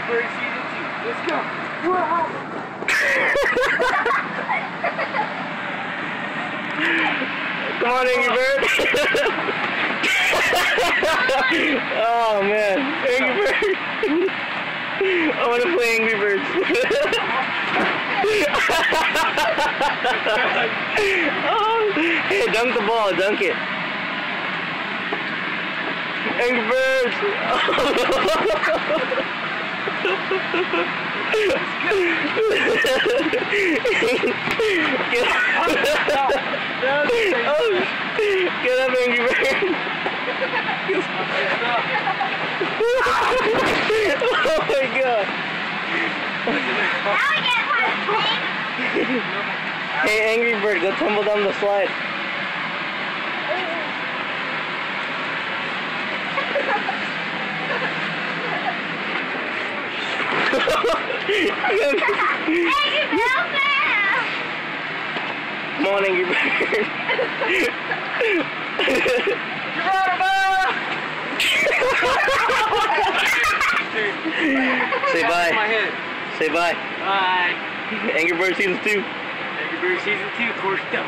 Bird Season 2. Let's go. Come on, Angry Bird. Oh, man. Angry Bird. I want to play Angry Birds. Oh, hey, dunk the ball. Dunk it. Angry Birds. Get up, Angry Bird. Oh my God. Hey, Angry Bird, go tumble down the slide. Come on, Angry Bird. Say bye. Say bye. Bye. Angry Bird Season 2. Angry Bird Season 2, torched up.